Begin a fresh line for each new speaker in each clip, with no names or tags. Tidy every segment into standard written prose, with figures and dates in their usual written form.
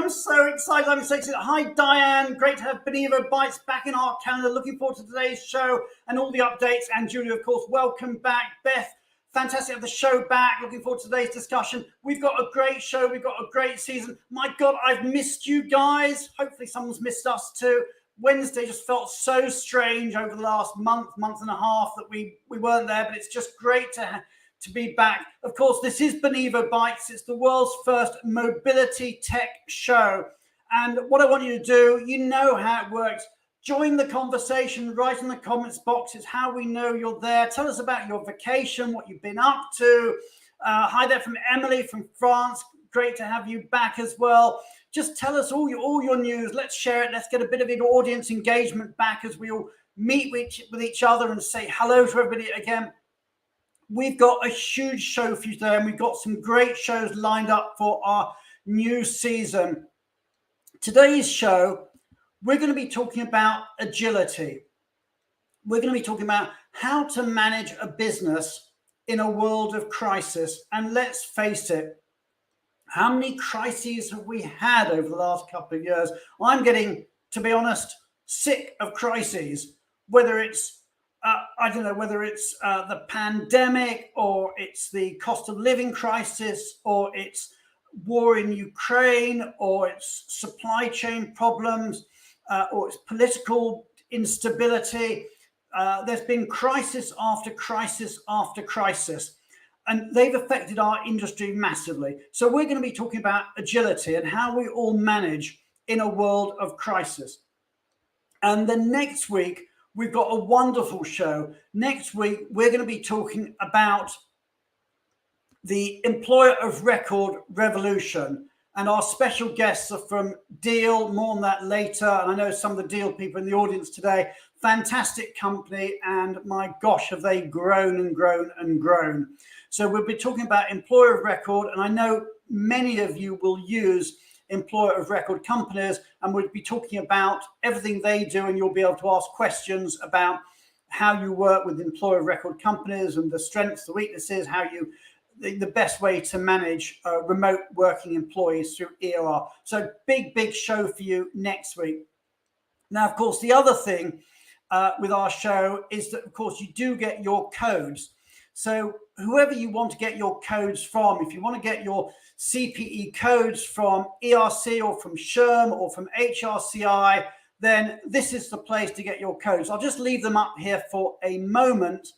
I'm so excited. Hi, Diane. Great to have Benivo Bites back in our calendar. Looking forward to today's show and all the updates. And Julia, of course, welcome back. Beth, fantastic to have the show back. Looking forward to today's discussion. We've got a great show. We've got a great season. My God, I've missed you guys. Hopefully someone's missed us too. Wednesday just felt so strange over the last month and a half that we weren't there, but it's just great to be back. Of course, this is Benivo Bites. It's the world's first mobility tech show. And what I want you to do, you know how it works. Join the conversation, write in the comments box. It's how we know you're there. Tell us about your vacation, what you've been up to. Hi there from Emily from France. Great to have you back as well. Just tell us all your news. Let's share it. Let's get a bit of audience engagement back as we all meet with each other and say hello to everybody again. We've got a huge show for you today, and we've got some great shows lined up for our new season. Today's show, we're going to be talking about agility. We're going to be talking about how to manage a business in a world of crisis. And let's face it, how many crises have we had over the last couple of years? I'm getting, to be honest, sick of crises, whether it's I don't know, whether it's the pandemic, or it's the cost of living crisis, or it's war in Ukraine, or it's supply chain problems, or it's political instability. There's been crisis after crisis after crisis, and they've affected our industry massively. So we're going to be talking about agility and how we all manage in a world of crisis. And then next week, we've got a wonderful show. Next week, we're going to be talking about the employer of record revolution. And our special guests are from Deal. More on that later. And I know some of the Deal people in the audience today. Fantastic company. And my gosh, have they grown and grown and grown. So we'll be talking about employer of record. And I know many of you will use employer of record companies, and we'll be talking about everything they do, and you'll be able to ask questions about how you work with employer of record companies and the strengths, the weaknesses, the best way to manage remote working employees through EOR. So big show for you next week. Now, of course, the other thing with our show is that, of course, you do get your codes. So whoever you want to get your codes from, if you want to get your CPE codes from ERC or from SHRM or from HRCI, then this is the place to get your codes. I'll just leave them up here for a moment.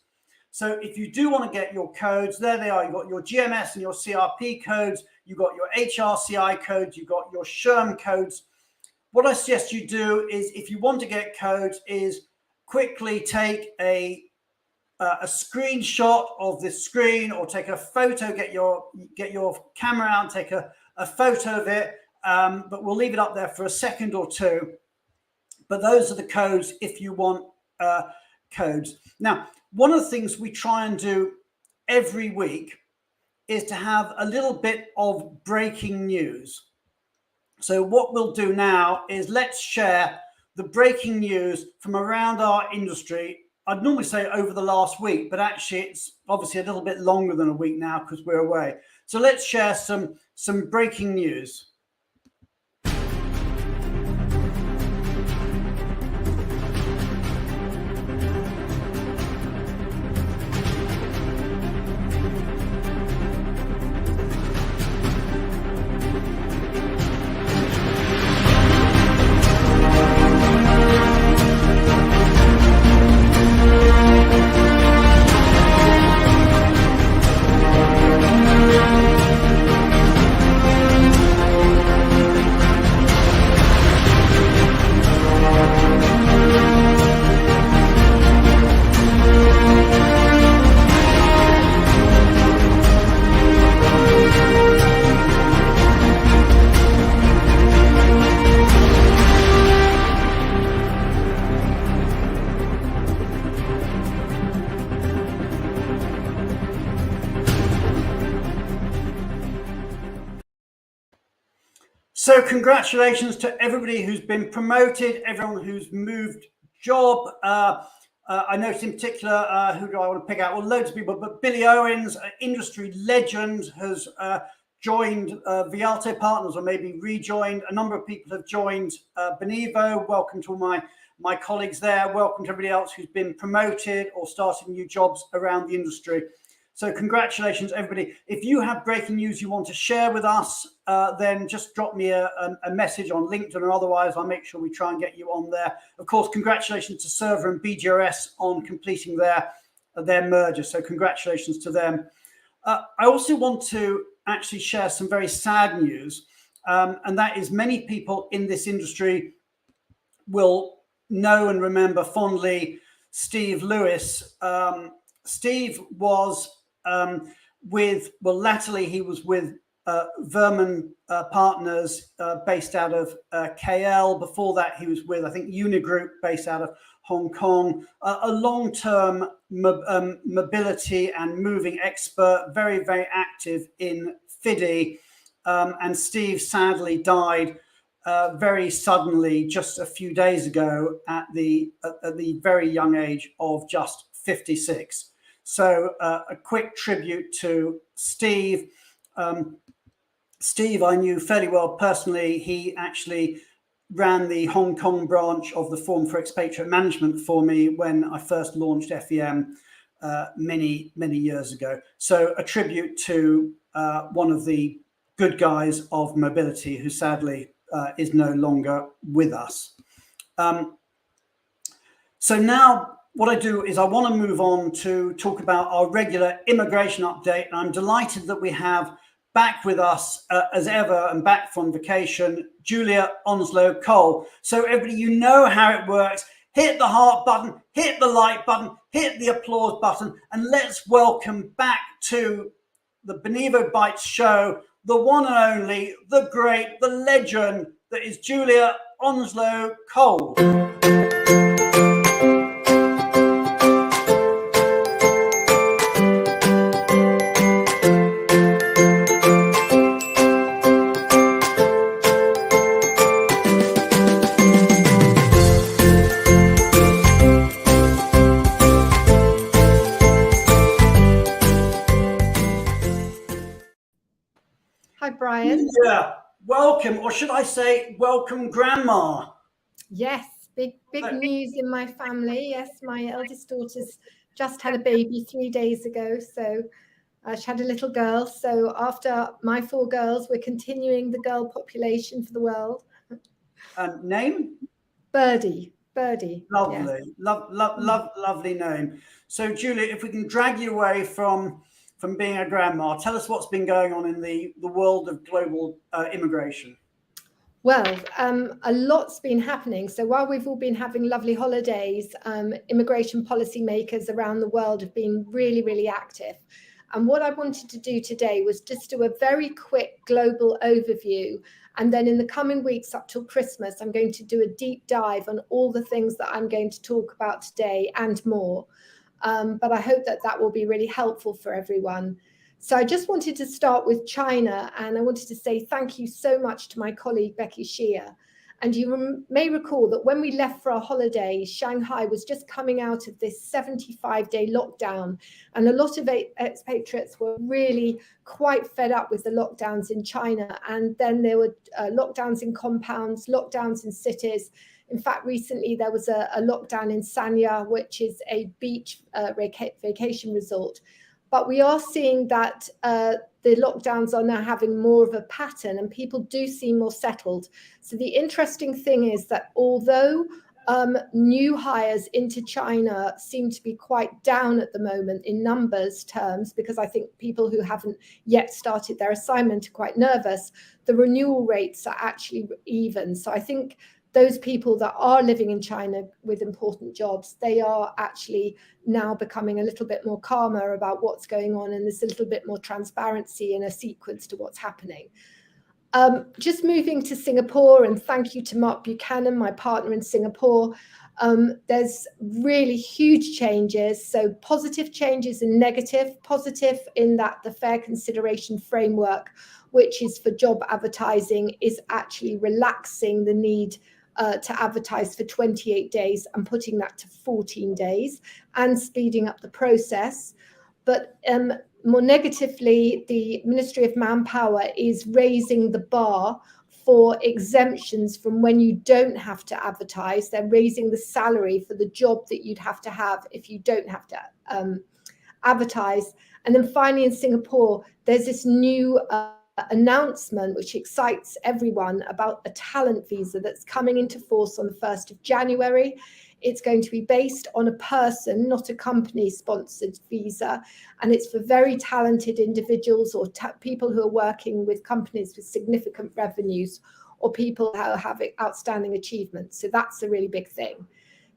So if you do want to get your codes, there they are. You've got your GMS and your CRP codes. You've got your HRCI codes. You've got your SHRM codes. What I suggest you do is, if you want to get codes, is quickly take a screenshot of this screen, or take a photo, get your camera out and take a photo of it. But we'll leave it up there for a second or two. But those are the codes if you want codes. Now, one of the things we try and do every week is to have a little bit of breaking news. So what we'll do now is let's share the breaking news from around our industry. I'd normally say over the last week, but actually it's obviously a little bit longer than a week now because we're away. So let's share some breaking news. So congratulations to everybody who's been promoted, everyone who's moved job. I noticed in particular, who do I want to pick out? Well, loads of people, but Billy Owens, industry legend, has joined Vialto Partners, or maybe rejoined. A number of people have joined Benivo. Welcome to all my colleagues there. Welcome to everybody else who's been promoted or starting new jobs around the industry. So congratulations, everybody. If you have breaking news you want to share with us, then just drop me a message on LinkedIn or otherwise. I'll make sure we try and get you on there. Of course, congratulations to Server and BGRS on completing their merger. So congratulations to them. I also want to actually share some very sad news, and that is many people in this industry will know and remember fondly Steve Lewis. Steve was latterly he was with Verman Partners based out of KL. Before that, he was with, I think, Unigroup based out of Hong Kong, a long-term mobility and moving expert, very, very active in FIDI. And Steve sadly died very suddenly just a few days ago at the very young age of just 56. So a quick tribute to Steve. Steve I knew fairly well personally. He actually ran the Hong Kong branch of the Forum for Expatriate Management for me when I first launched FEM many, many years ago. So a tribute to one of the good guys of mobility who sadly is no longer with us. So now what I do is I want to move on to talk about our regular immigration update. And I'm delighted that we have back with us as ever and back from vacation, Julia Onslow Cole. So everybody, you know how it works. Hit the heart button, hit the like button, hit the applause button, and let's welcome back to the Benivo Bites show, the one and only, the great, the legend that is Julia Onslow Cole.
Hi, Brian.
Yeah, welcome, or should I say welcome, Grandma.
Yes, big news in my family. Yes, my eldest daughter's just had a baby 3 days ago. So she had a little girl. So after my 4 girls, we're continuing the girl population for the world.
Name?
Birdie.
Lovely, yeah. Lovely name. So Julia, if we can drag you away from being a grandma, tell us what's been going on in the world of global immigration.
Well, a lot's been happening. So while we've all been having lovely holidays, immigration policymakers around the world have been really, really active. And what I wanted to do today was just do a very quick global overview. And then in the coming weeks up till Christmas, I'm going to do a deep dive on all the things that I'm going to talk about today and more. But I hope that will be really helpful for everyone. So I just wanted to start with China, and I wanted to say thank you so much to my colleague, Becky Shea. And you may recall that when we left for our holidays, Shanghai was just coming out of this 75-day lockdown. And a lot of expatriates were really quite fed up with the lockdowns in China. And then there were lockdowns in compounds, lockdowns in cities. In fact, recently there was a lockdown in Sanya, which is a beach vacation resort. But we are seeing that the lockdowns are now having more of a pattern and people do seem more settled. So the interesting thing is that although new hires into China seem to be quite down at the moment in numbers terms, because I think people who haven't yet started their assignment are quite nervous, the renewal rates are actually even. So I think those people that are living in China with important jobs, they are actually now becoming a little bit more calmer about what's going on, and there's a little bit more transparency and a sequence to what's happening. Just moving to Singapore, and thank you to Mark Buchanan, my partner in Singapore. There's really huge changes. So positive changes and negative. Positive in that the fair consideration framework, which is for job advertising, is actually relaxing the need to advertise for 28 days and putting that to 14 days and speeding up the process. But more negatively, the Ministry of Manpower is raising the bar for exemptions from when you don't have to advertise. They're raising the salary for the job that you'd have to have if you don't have to advertise. And then finally in Singapore, there's this new announcement which excites everyone about a talent visa that's coming into force on the 1st of January. It's going to be based on a person, not a company-sponsored visa, and it's for very talented individuals or people who are working with companies with significant revenues or people who have outstanding achievements. So that's a really big thing.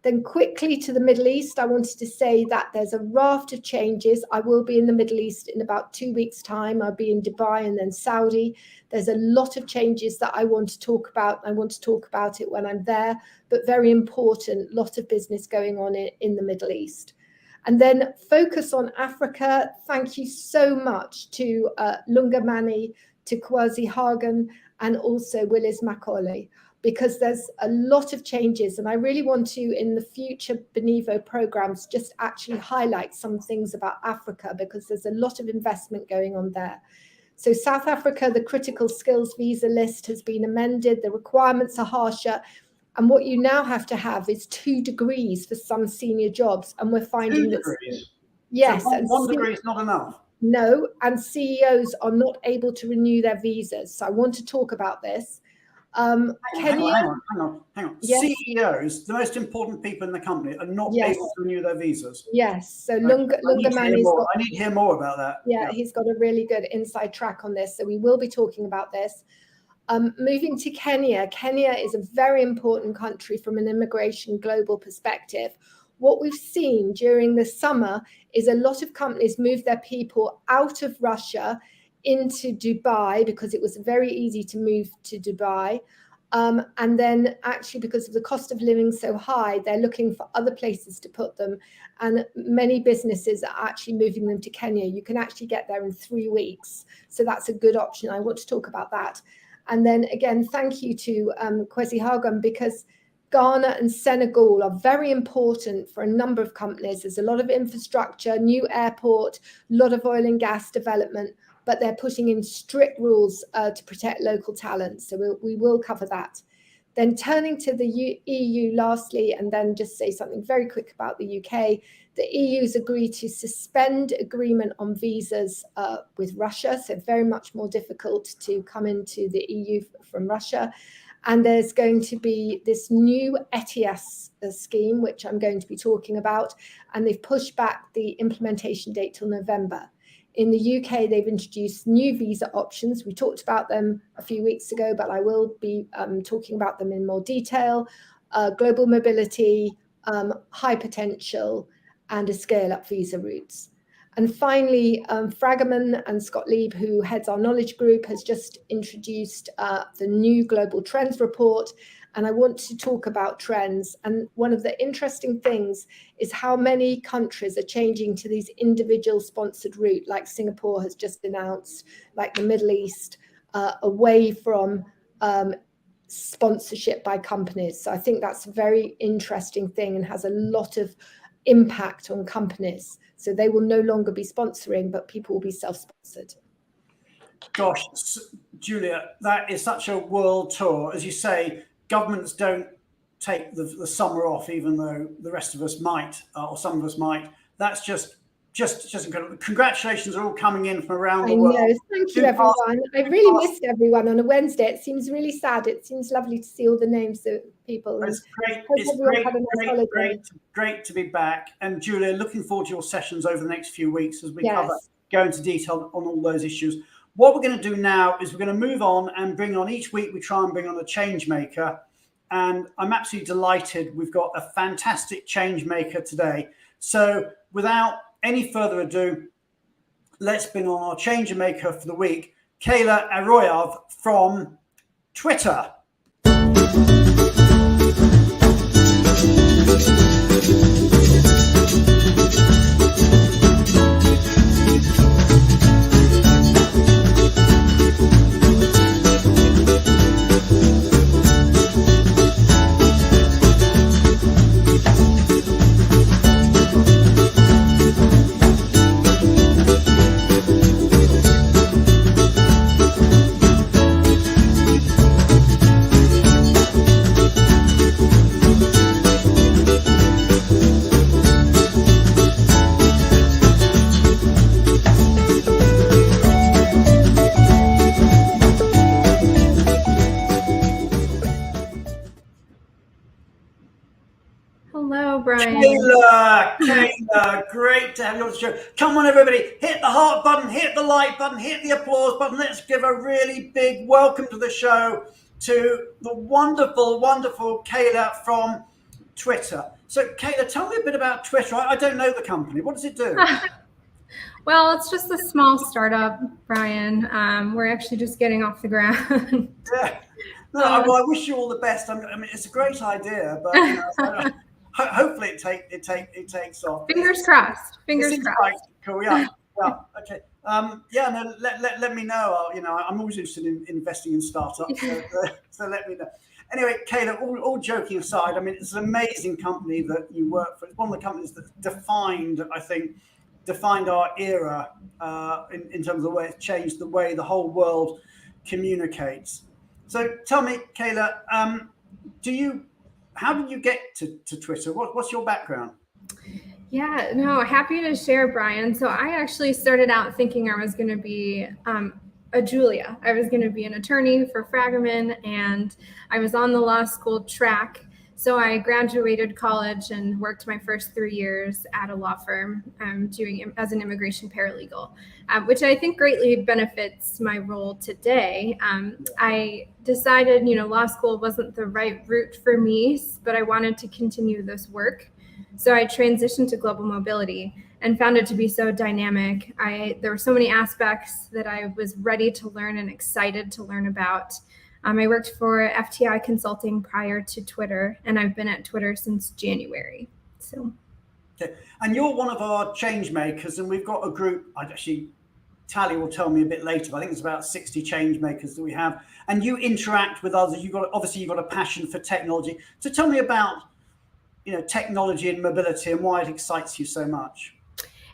Then quickly to the Middle East, I wanted to say that there's a raft of changes. I will be in the Middle East in about 2 weeks' time. I'll be in Dubai and then Saudi. There's a lot of changes that I want to talk about. I want to talk about it when I'm there, but very important, lot of business going on in the Middle East. And then focus on Africa. Thank you so much to Lunga Mani, to Kwasi Hagen, and also Willis Macaulay, because there's a lot of changes. And I really want to, in the future Benivo programs, just actually highlight some things about Africa, because there's a lot of investment going on there. So South Africa, the critical skills visa list has been amended. The requirements are harsher. And what you now have to have is 2 degrees for some senior jobs. And we're finding
2
that,
degrees?
yes,
So one degree is not enough?
No, and CEOs are not able to renew their visas. So I want to talk about this.
Hang on.
Yes.
CEOs, the most important people in the company, are not able to renew their visas.
Yes. So Lunga Mani's got,
I need to hear more about that.
Yeah, he's got a really good inside track on this. So we will be talking about this. Moving to Kenya. Kenya is a very important country from an immigration global perspective. What we've seen during the summer is a lot of companies move their people out of Russia into Dubai, because it was very easy to move to Dubai. And then actually, because of the cost of living so high, they're looking for other places to put them. And many businesses are actually moving them to Kenya. You can actually get there in 3 weeks. So that's a good option. I want to talk about that. And then again, thank you to Kwesi Hagen, because Ghana and Senegal are very important for a number of companies. There's a lot of infrastructure, new airport, a lot of oil and gas development, but they're putting in strict rules to protect local talent. So we will cover that. Then turning to the EU lastly, and then just say something very quick about the UK. The EU's agreed to suspend agreement on visas with Russia, so very much more difficult to come into the EU from Russia. And there's going to be this new ETIAS scheme, which I'm going to be talking about, and they've pushed back the implementation date till November. In the UK, they've introduced new visa options. We talked about them a few weeks ago, but I will be talking about them in more detail. Global mobility, high potential, and a scale-up visa routes. And finally, Fragaman and Scott Lieb, who heads our knowledge group, has just introduced the new Global Trends Report. And I want to talk about trends. And one of the interesting things is how many countries are changing to these individual sponsored route, like Singapore has just announced, like the Middle East, away from sponsorship by companies. So I think that's a very interesting thing and has a lot of impact on companies. So they will no longer be sponsoring, but people will be self-sponsored.
Gosh, Julia, that is such a world tour. As you say, governments don't take the summer off, even though the rest of us might, or some of us might. That's just incredible. Congratulations are all coming in from around the world.
I know. Thank you, everyone. I really missed everyone on a Wednesday. It seems really sad. It seems lovely to see all the names of people.
It's great. It's great to be back. And Julia, looking forward to your sessions over the next few weeks as we go into detail on all those issues. What we're going to do now is we're going to move on and bring on, each week we try and bring on a change maker. And I'm absolutely delighted we've got a fantastic change maker today. So without any further ado, let's bring on our change maker for the week, Kayla Aroyov from Twitter.
Hello, Brian.
Kayla, great to have you on the show. Come on, everybody, hit the heart button, hit the like button, hit the applause button. Let's give a really big welcome to the show to the wonderful, wonderful Kayla from Twitter. So, Kayla, tell me a bit about Twitter. I don't know the company. What does it do?
Well, it's just a small startup, Brian. We're actually just getting off the ground.
Yeah. No, well, I wish you all the best. I mean, it's a great idea, but you know, hopefully it takes off.
Fingers crossed. Fingers crossed.
Right. Cool. Yeah. Yeah. Okay. Yeah. No. Let me know. You know, I'm always interested in investing in startups. So let me know. Anyway, Kayla, all joking aside, I mean, it's an amazing company that you work for. It's one of the companies that defined our era in terms of the way it's changed the way the whole world communicates. So tell me, Kayla, how did you get to Twitter? What's your background?
Yeah, no, happy to share, Brian. So I actually started out thinking I was going to be a Julia. I was going to be an attorney for Fragaman, and I was on the law school track. So I graduated college and worked my first 3 years at a law firm doing as an immigration paralegal, which I think greatly benefits my role today. I decided, law school wasn't the right route for me, but I wanted to continue this work. So I transitioned to global mobility and found it to be so dynamic. There were so many aspects that I was ready to learn and excited to learn about. I worked for FTI Consulting prior to Twitter, and I've been at Twitter since January. So,
okay. And you're one of our Changemakers, and we've got a group. Tally will tell me a bit later. I think it's about 60 Changemakers that we have, and you interact with others. You've got a passion for technology. So tell me about technology and mobility and why it excites you so much.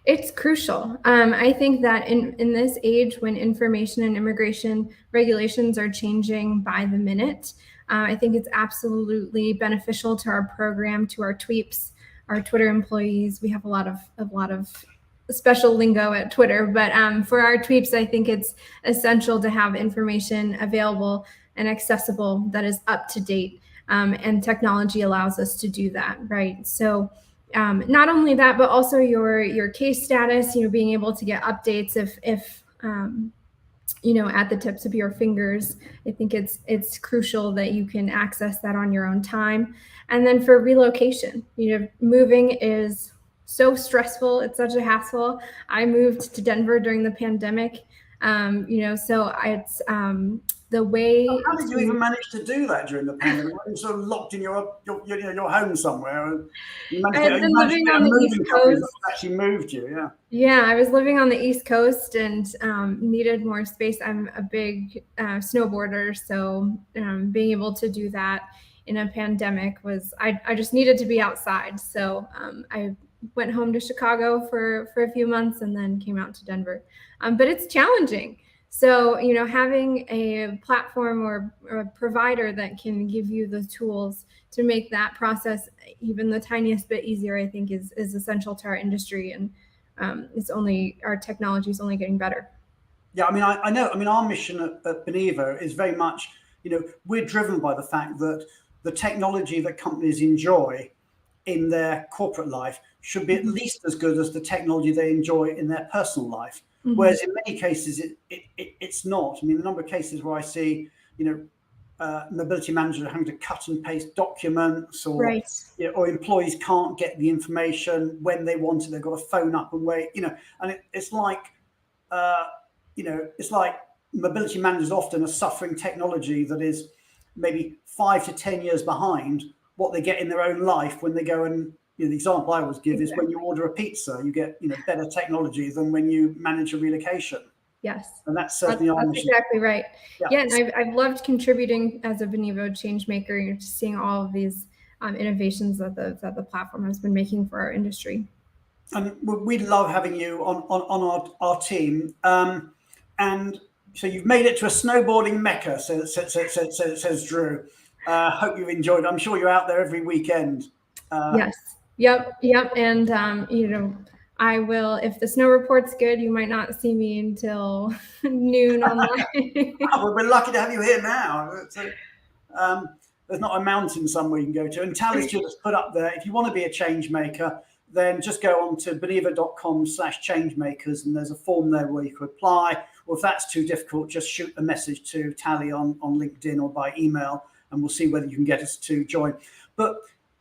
It's crucial. I think that in this age when information and immigration regulations are changing by the minute, I think it's absolutely beneficial to our program, to our tweeps, our Twitter employees. We have a lot of special lingo at Twitter, but for our tweeps, I think it's essential to have information available and accessible that is up to date. And technology allows us to do that, right? So not only that, but also your case status, being able to get updates if at the tips of your fingers. I think it's crucial that you can access that on your own time. And then for relocation, moving is so stressful. It's such a hassle. I moved to Denver during the pandemic, so it's the way.
How did you even manage to do that during the pandemic? You sort of locked in your home somewhere, and you managed
I had been living on the East Coast.
Actually moved you, yeah.
Yeah, I was living on the East Coast and needed more space. I'm a big snowboarder, so being able to do that in a pandemic was I just needed to be outside. So I went home to Chicago for a few months and then came out to Denver. But it's challenging. So, having a platform or a provider that can give you the tools to make that process even the tiniest bit easier, I think is essential to our industry. And our technology is only getting better.
Yeah, I know. Our mission at Benivo is very much, we're driven by the fact that the technology that companies enjoy in their corporate life should be at least as good as the technology they enjoy in their personal life. Mm-hmm. Whereas in many cases, it's not. The number of cases where I see, mobility managers are having to cut and paste documents, or
right.
Or employees can't get the information when they want it. They've got to phone up and wait. And it's like, it's like mobility managers often are suffering technology that is maybe 5 to 10 years behind what they get in their own life when they go and, the example I always give is when you order a pizza, you get, better technology than when you manage a relocation.
Yes.
And that's certainly our mission.
Exactly right. Yeah, and I've loved contributing as a Benivo Changemaker, just seeing all of these innovations that the platform has been making for our industry.
And we love having you on our team. And so you've made it to a snowboarding mecca, says Drew. Hope you've enjoyed it. I'm sure you're out there every weekend.
Yes. Yep. And, I will, if the snow report's good, you might not see me until noon online.
Well, we're lucky to have you here now. There's not a mountain somewhere you can go to. And Tally's just put up there, if you want to be a change maker, then just go on to benivo.com/changemakers, and there's a form there where you can apply. Or if that's too difficult, just shoot a message to Tally on LinkedIn or by email, and we'll see whether you can get us to join. But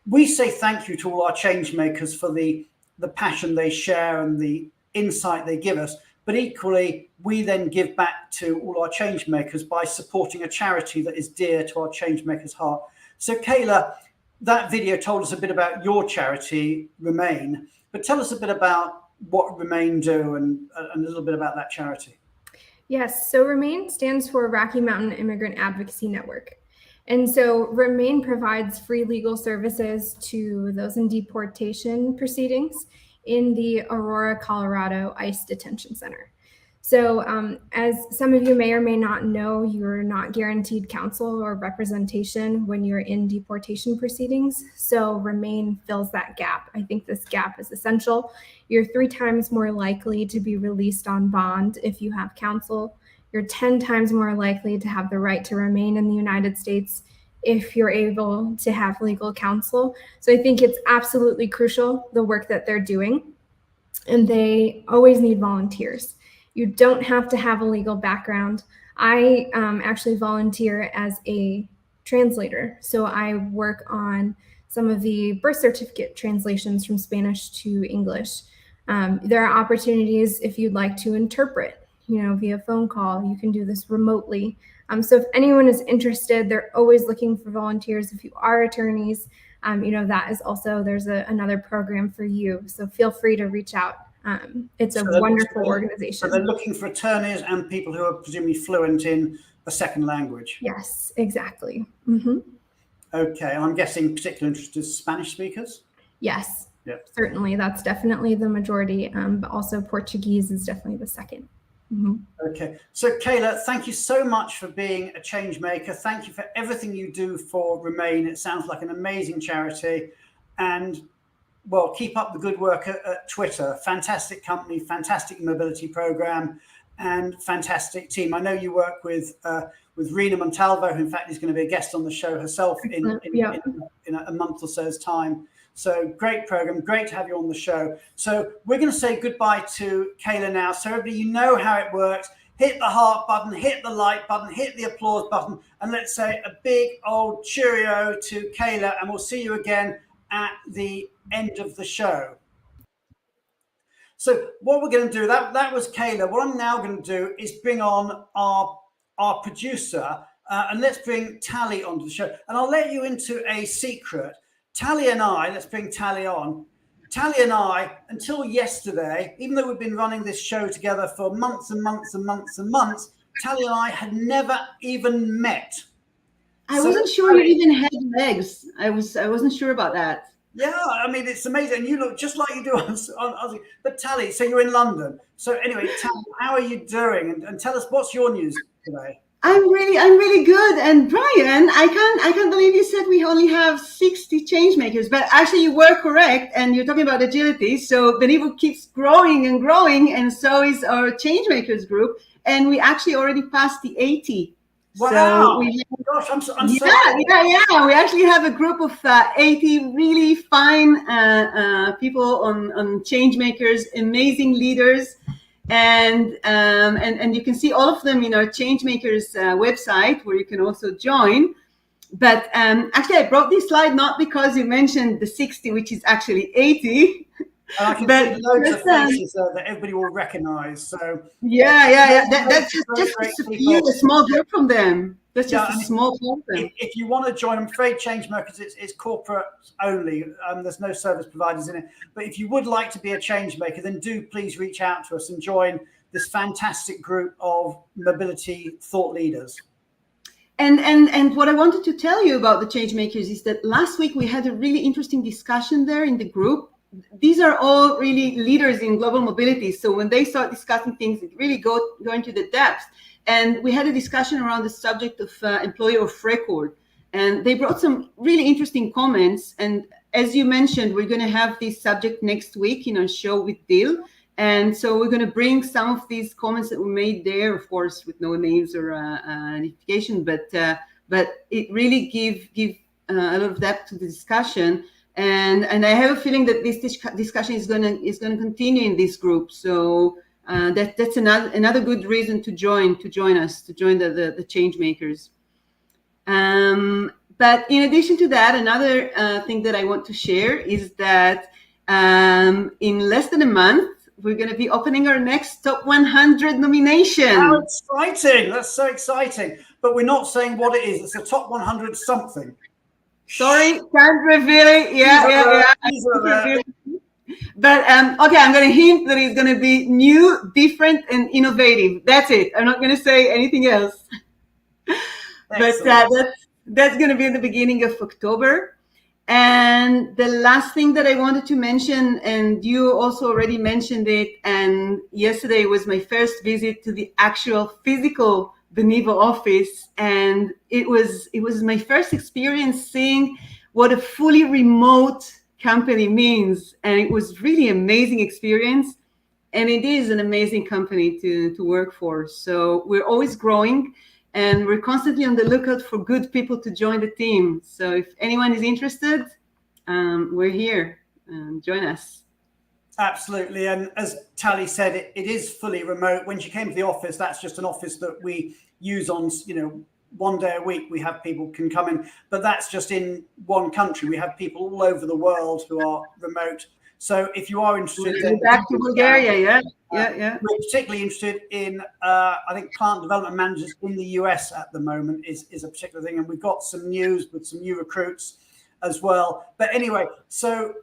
we say thank you to all our change makers for the passion they share and the insight they give us. But equally, we then give back to all our change makers by supporting a charity that is dear to our change makers' heart. So Kayla, that video told us a bit about your charity, Remain, but tell us a bit about what Remain do and a little bit about that charity.
Yes, so Remain stands for Rocky Mountain Immigrant Advocacy Network. And so Remain provides free legal services to those in deportation proceedings in the Aurora, Colorado ICE Detention Center. So as some of you may or may not know, you're not guaranteed counsel or representation when you're in deportation proceedings. So Remain fills that gap. I think this gap is essential. You're 3 times more likely to be released on bond if you have counsel. You're 10 times more likely to have the right to remain in the United States if you're able to have legal counsel. So I think it's absolutely crucial, the work that they're doing. And they always need volunteers. You don't have to have a legal background. I actually volunteer as a translator. So I work on some of the birth certificate translations from Spanish to English. There are opportunities if you'd like to interpret, via phone call. You can do this remotely. So if anyone is interested, they're always looking for volunteers. If you are attorneys, that is also, there's another program for you. So feel free to reach out. It's a wonderful organization.
So they're looking for attorneys and people who are presumably fluent in a second language.
Yes, exactly. Mm-hmm.
Okay, and I'm guessing particular interest is Spanish speakers?
Yes,
yep.
Certainly. That's definitely the majority, but also Portuguese is definitely the second. Mm-hmm.
Okay, so Kayla, thank you so much for being a change maker. Thank you for everything you do for Remain. It sounds like an amazing charity. And well, keep up the good work at Twitter. Fantastic company, fantastic mobility program, and fantastic team. I know you work with Rena Montalvo, who in fact is going to be a guest on the show herself in a month or so's time. So great program, great to have you on the show. So we're going to say goodbye to Kayla now. So everybody, you know how it works. Hit the heart button, hit the like button, hit the applause button, and let's say a big old cheerio to Kayla, and we'll see you again at the end of the show. So what we're going to do, that was Kayla. What I'm now going to do is bring on our producer, and let's bring Tally onto the show. And I'll let you into a secret. Tally and I, let's bring Tally on. Tally and I, until yesterday, even though we've been running this show together for months and months and months and months, Tally and I had never even met.
I wasn't sure you even had legs. I wasn't sure about that.
Yeah, I mean, it's amazing. And you look just like you do on but Tally, so you're in London. So anyway, Tally, how are you doing? And tell us, what's your news today?
I'm really good. And Brian, I can't believe you said we only have 60 change makers, but actually you were correct. And you're talking about agility. So Benivo keeps growing and growing, and so is our change makers group. And we actually already passed the 80.
Wow!
So
gosh, I'm sorry.
Yeah. We actually have a group of 80 really fine people on Changemakers, amazing leaders, and you can see all of them in our Changemakers website, where you can also join. But actually, I brought this slide not because you mentioned the 60, which is actually 80.
And I can see loads of faces there that everybody will recognise. So
yeah. That's just
great
a few, a small group from them. That's just a small group from them.
If you want to join, I'm afraid Changemakers, it's corporate only. There's no service providers in it. But if you would like to be a Changemaker, then do please reach out to us and join this fantastic group of mobility thought leaders.
And what I wanted to tell you about the Changemakers is that last week we had a really interesting discussion there in the group. These are all really leaders in global mobility. So when they start discussing things, it really go into the depth. And we had a discussion around the subject of employer of record. And they brought some really interesting comments. And as you mentioned, we're going to have this subject next week in our show with Dil. And so we're going to bring some of these comments that were made there, of course, with no names or identification, but it really give a lot of depth to the discussion. And I have a feeling that this discussion is going to continue in this group. So that's another good reason to join us, to join the Changemakers. But in addition to that, another thing that I want to share is that in less than a month, we're going to be opening our next Top 100 nomination.
How exciting! That's so exciting. But we're not saying what it is. It's a Top 100 something.
Sorry, can't reveal it. Yeah. But okay, I'm going to hint that it's going to be new, different, and innovative. That's it. I'm not going to say anything else. But that's going to be in the beginning of October. And the last thing that I wanted to mention, and you also already mentioned it, and yesterday was my first visit to the actual physical Benivo office, and it was my first experience seeing what a fully remote company means, and it was really amazing experience, and it is an amazing company to work for. So we're always growing, and we're constantly on the lookout for good people to join the team. So if anyone is interested, we're here. Join us.
Absolutely. And as Tali said, it is fully remote. When she came to the office, that's just an office that we use on, one day a week. We have people can come in, but that's just in one country. We have people all over the world who are remote. So if you are interested,
then back to Bulgaria, yeah.
We're particularly interested in, I think, plant development managers in the US at the moment is a particular thing, and we've got some news with some new recruits as well. But anyway, so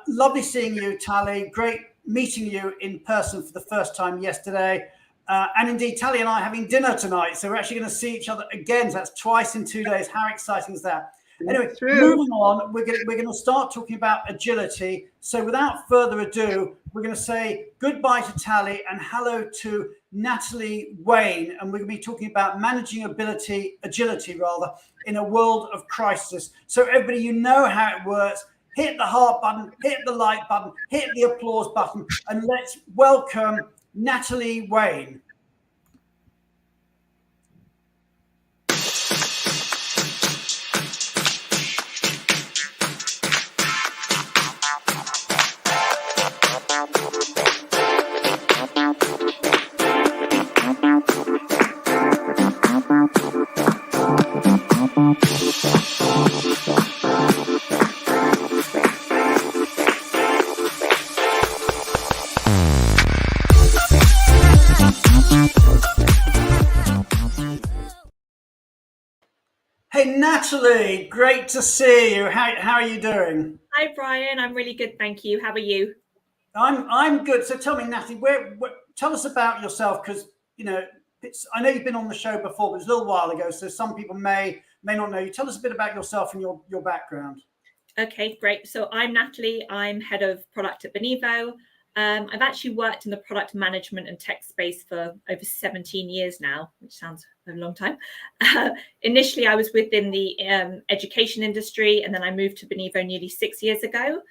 lovely seeing you, Tali. Great meeting you in person for the first time yesterday. And indeed, Tali and I are having dinner tonight, so we're actually going to see each other again. So that's twice in 2 days. How exciting is that? Anyway, moving on, we're going to start talking about agility. So without further ado, we're going to say goodbye to Tali and hello to Natalie Wayne. And we're going to be talking about managing agility in a world of crisis. So everybody, you know how it works. Hit the heart button, hit the like button, hit the applause button, and let's welcome Natalie Wayne. Hey, Natalie, great to see you. How are you doing?
Hi, Brian. I'm really good, thank you. How are you?
I'm good. So tell me, Natalie, tell us about yourself, because I know you've been on the show before, but it was a little while ago, so some people may not know you. Tell us a bit about yourself and your background.
Okay, great. So I'm Natalie. I'm head of product at Benivo. I've actually worked in the product management and tech space for over 17 years now, which sounds a long time. Initially, I was within the education industry, and then I moved to Benivo nearly 6 years ago.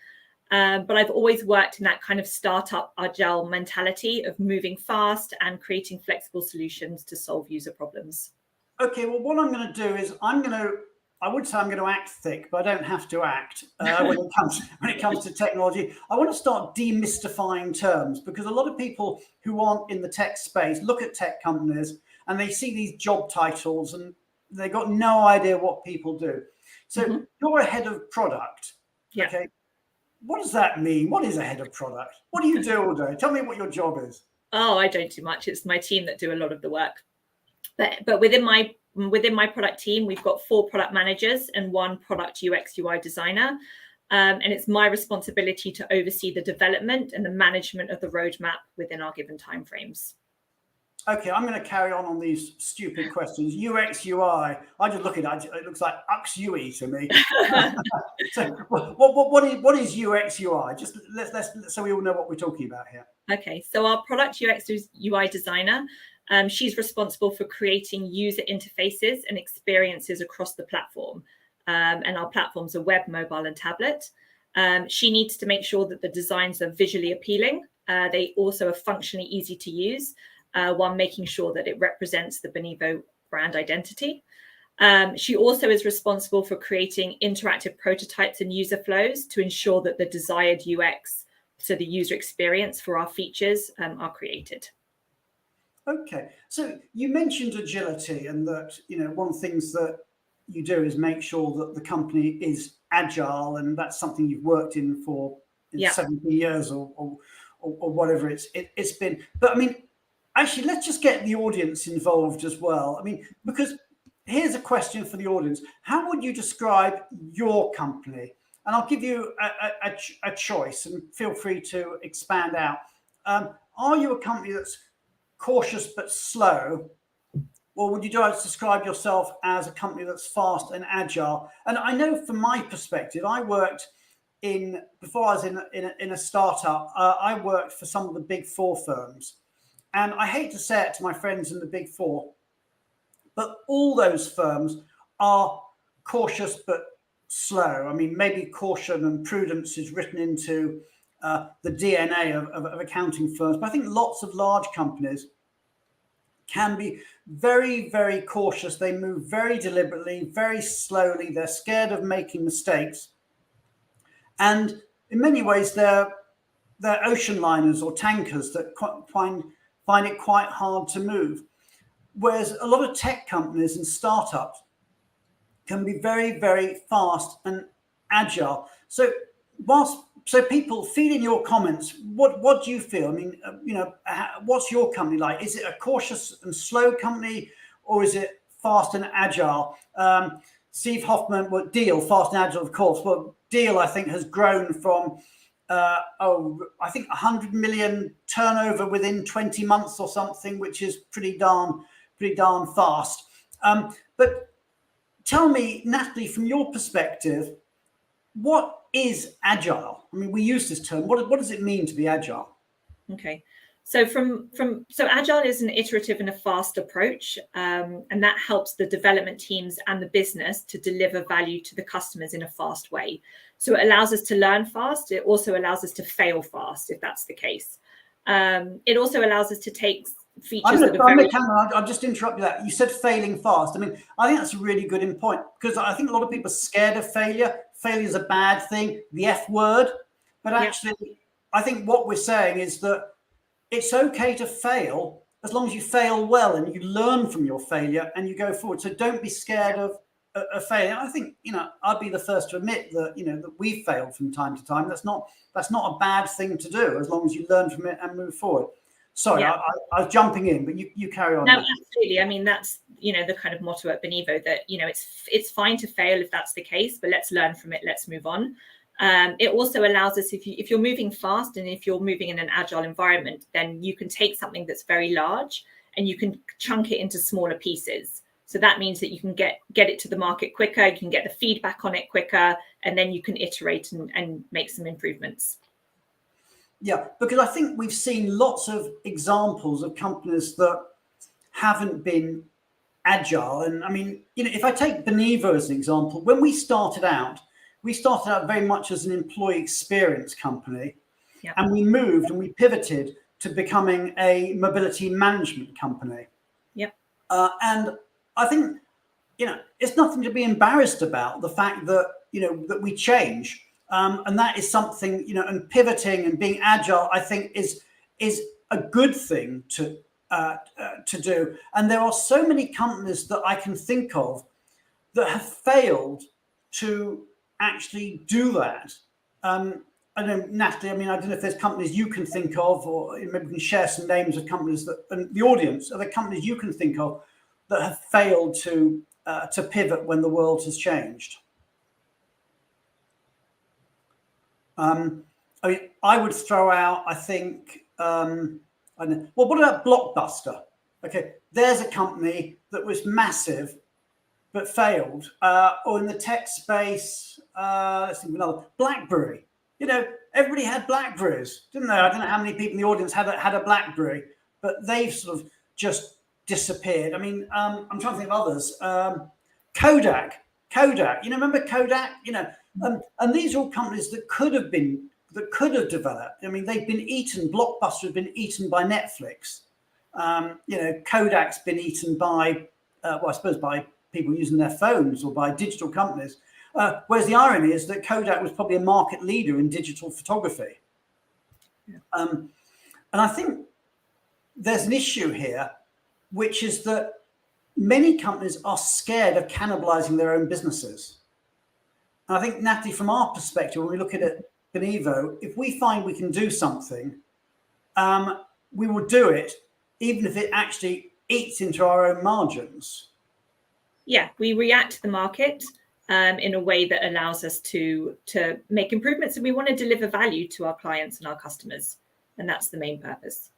But I've always worked in that kind of startup agile mentality of moving fast and creating flexible solutions to solve user problems.
Okay, well, what I'm going to do is I would say I'm going to act thick, but I don't have to act when it comes to technology. I want to start demystifying terms, because a lot of people who aren't in the tech space look at tech companies and they see these job titles and they've got no idea what people do. So you're a head of product.
Yeah.
Okay. what does that mean? What is a head of product? What do you do all day? Tell me what your job is.
Oh, I don't do much. It's my team that do a lot of the work. But within my product team, we've got 4 product managers and 1 product UX UI designer. And it's my responsibility to oversee the development and the management of the roadmap within our given timeframes.
Okay, I'm going to carry on these stupid questions. UX, UI. I just look at it. It looks like UX, UI to me. So, what is UX, UI? Just let's so we all know what we're talking about here.
Okay, so our product UX UI designer, she's responsible for creating user interfaces and experiences across the platform. And our platforms are web, mobile, and tablet. She needs to make sure that the designs are visually appealing. They also are functionally easy to use, while making sure that it represents the Benivo brand identity. She also is responsible for creating interactive prototypes and user flows to ensure that the desired UX, so the user experience for our features, are created.
Okay, so you mentioned agility, and that one of the things that you do is make sure that the company is agile, and that's something you've worked in for 17 years or whatever it's been. But I mean, actually, let's just get the audience involved as well. I mean, because here's a question for the audience: how would you describe your company? And I'll give you a choice, and feel free to expand out. Are you a company that's cautious but slow? Or would you describe yourself as a company that's fast and agile? And I know from my perspective, I worked before I was in a startup, I worked for some of the big 4 firms. And I hate to say it to my friends in the big 4, but all those firms are cautious but slow. I mean, maybe caution and prudence is written into the DNA of accounting firms. But I think lots of large companies can be very, very cautious. They move very deliberately, very slowly. They're scared of making mistakes. And in many ways, they're ocean liners or tankers that find it quite hard to move. Whereas a lot of tech companies and startups can be very, very fast and agile. So people feed in your comments. What do you feel? I mean, what's your company like? Is it a cautious and slow company, or is it fast and agile? Steve Hoffman, Deal, fast and agile, of course. But Deal, I think, has grown from I think 100 million turnover within 20 months or something, which is pretty darn fast. But tell me, Natalie, from your perspective, what is agile? I mean, we use this term. What does it mean to be agile?
Okay, so so agile is an iterative and a fast approach, and that helps the development teams and the business to deliver value to the customers in a fast way. So it allows us to learn fast. It also allows us to fail fast, if that's the case. It also allows us to take features
I'll just interrupt you that. You said failing fast. I mean, I think that's a really good point, because I think a lot of people are scared of failure. Failure is a bad thing, the F word. But actually, I think what we're saying is that it's okay to fail as long as you fail well and you learn from your failure and you go forward. So don't be scared of failing. I think, I'd be the first to admit that, that we failed from time to time. That's not a bad thing to do, as long as you learn from it and move forward. Sorry, I was jumping in, but you carry on.
No, absolutely. I mean, that's, the kind of motto at Benivo, that, it's fine to fail if that's the case, but let's learn from it. Let's move on. It also allows us, if you're moving fast and if you're moving in an agile environment, then you can take something that's very large and you can chunk it into smaller pieces. So that means that you can get it to the market quicker, you can get the feedback on it quicker, and then you can iterate and make some improvements.
Yeah, because I think we've seen lots of examples of companies that haven't been agile. And I mean, if I take Benivo as an example, when we started out very much as an employee experience company, and we moved and we pivoted to becoming a mobility management company. And I think, it's nothing to be embarrassed about, the fact that, that we change. And that is something, and pivoting and being agile, I think is a good thing to do. And there are so many companies that I can think of that have failed to actually do that. I don't know, Natalie, I mean, I don't know if there's companies you can think of, or maybe we can share some names of companies that, and the audience, are there companies you can think of that have failed to pivot when the world has changed? I mean, I would throw out, I think, I don't know, well, what about Blockbuster? Okay, there's a company that was massive but failed. Or in the tech space, let's think of another, BlackBerry. You know, everybody had Blackberries, didn't they? I don't know how many people in the audience had a BlackBerry, but they've sort of just disappeared. I mean, I'm trying to think of others. Kodak, you know, remember Kodak? You know, and these are all companies that could have developed. I mean, they've been eaten. Blockbuster has been eaten by Netflix. You know, Kodak's been eaten by, well, I suppose by people using their phones or by digital companies. Whereas the irony is that Kodak was probably a market leader in digital photography. Yeah. And I think there's an issue here, which is that many companies are scared of cannibalizing their own businesses. And I think, Natalie, from our perspective, when we look at it, Benivo, if we find we can do something, we will do it, even if it actually eats into our own margins.
Yeah, we react to the market in a way that allows us to make improvements, and we want to deliver value to our clients and our customers, and that's the main purpose.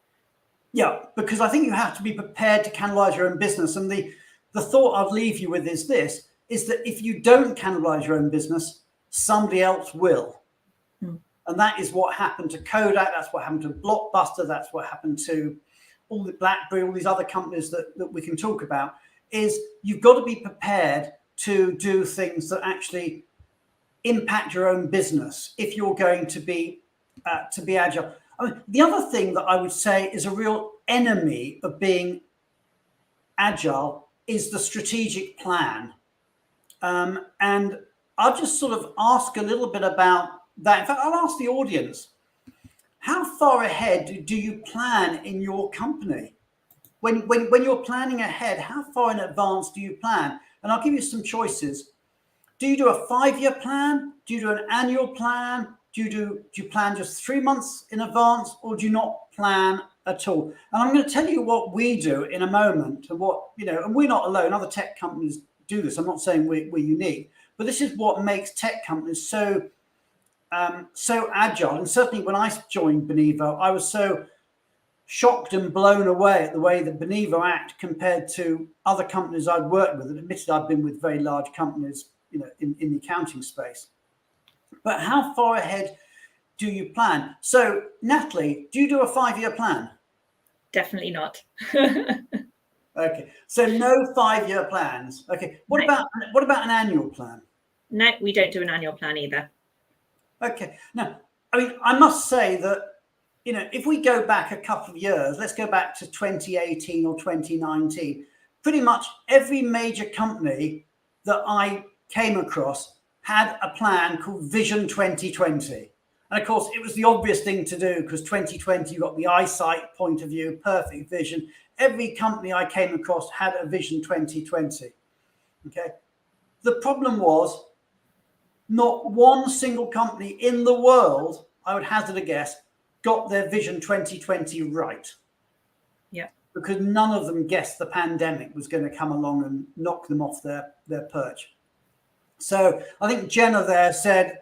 Yeah, because I think you have to be prepared to cannibalize your own business. And the thought I'd leave you with is this, is that if you don't cannibalize your own business, somebody else will. And that is what happened to Kodak, that's what happened to Blockbuster, that's what happened to all the BlackBerry, all these other companies that we can talk about, is you've got to be prepared to do things that actually impact your own business if you're going to be agile. I mean, the other thing that I would say is a real enemy of being agile is the strategic plan. And I'll just sort of ask a little bit about that. In fact, I'll ask the audience, how far ahead do you plan in your company? When you're planning ahead, how far in advance do you plan? And I'll give you some choices. Do you do a 5-year plan? Do you do an annual plan? Do you plan just 3 months in advance, or do you not plan at all? And I'm going to tell you what we do in a moment, and what, you know, and we're not alone. Other tech companies do this. I'm not saying we're unique, but this is what makes tech companies so agile. And certainly when I joined Benivo, I was so shocked and blown away at the way that Benivo act compared to other companies I'd worked with. And admittedly, I've been with very large companies, you know, in the accounting space. But how far ahead do you plan? So, Natalie, do you do a 5-year plan?
Definitely not.
Okay, so no 5-year plans. Okay, what about an annual plan?
No, we don't do an annual plan either.
Okay, now, I mean, I must say that, you know, if we go back a couple of years, let's go back to 2018 or 2019, pretty much every major company that I came across had a plan called Vision 2020. And of course, it was the obvious thing to do because 2020, you got the eyesight point of view, perfect vision. Every company I came across had a Vision 2020. Okay. The problem was not one single company in the world, I would hazard a guess, got their Vision 2020 right.
Yeah. Because
none of them guessed the pandemic was going to come along and knock them off their perch. So I think Jenna there said,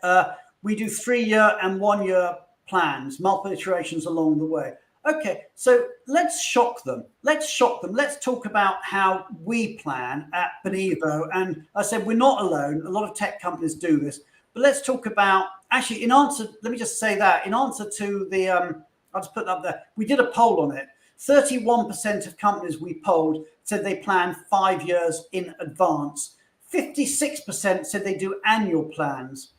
we do 3-year and 1-year plans, multiple iterations along the way. Okay, so let's shock them. Let's talk about how we plan at Benivo. And I said, we're not alone. A lot of tech companies do this. But let's talk about, actually, let me just say that, in answer to the, I'll just put that up there. We did a poll on it. 31% of companies we polled said they plan 5 years in advance. 56% said they do annual plans.